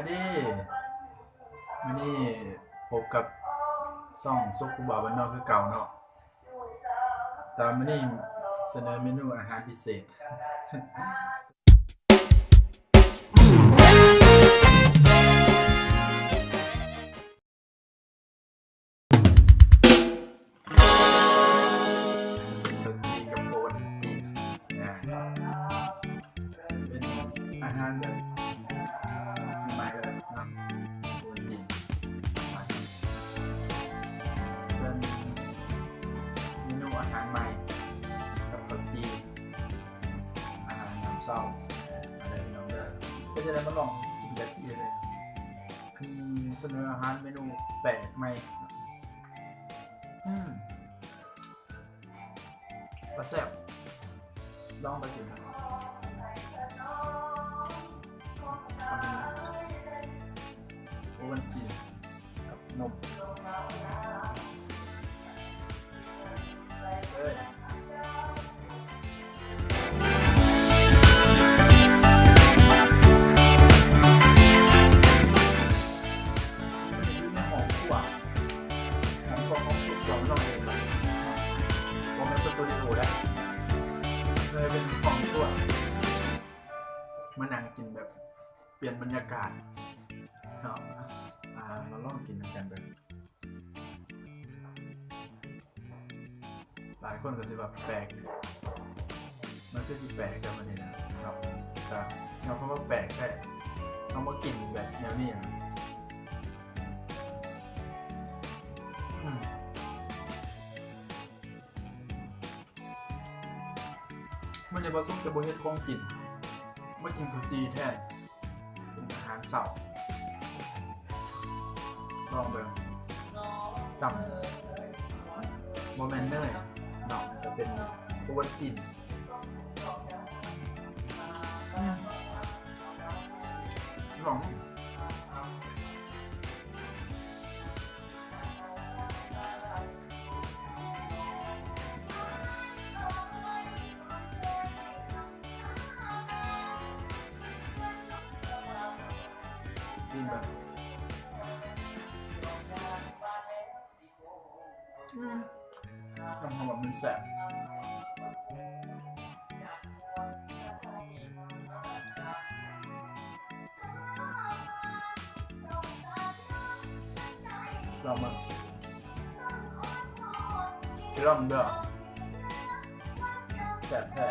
ดีมื้อนี้พบกับช่องซุกคูบ่าวบ้านนอกคือเก่าเนาะแต่มื้อนี้เสนอเมนูอาหารพิเศษข้าวจี่กับโอวัลตินเป็นอาหารแบบใหม่เลยเนาะโอวัลตินเป็นเมนูอาหารใหม่กับข้าวจี่อาหารยามเช้าอะไรน้องเด้อก็จะได้มาลองกินแบบจีเลยเสนออาหารเมนูแปลกใหม่ก็แซ่บลองไปกินนะโอวัลตินกับนมเอ้ยมันจะอยู่ในหอมกว่าของสุดเราไม่ลองเองเลยผมเป็นสตูดิโอแล้วเลยเป็นของส่วนมานั่งกินแบบเปลี่ยนบรรยากาศเนาะเราลองกินกันแบบหลายคนก็สิว่าแปลกมันคือสิแปลกกันมันนี่นะครับแต่เราเพราะว่าแปลกแค่เอามากินแบบแนวนี้นะมันจะผสมกับโบเฮ็ดของกินมากินข้าวจีแทนเป็นอาหารเสาร์ลองแบบจำโมเมนเนอร์เนาะจะเป็นโอวัลตินลองซีนแบบต้องทำแบบมันแสบเรามาที่เราเด้อแสบแท้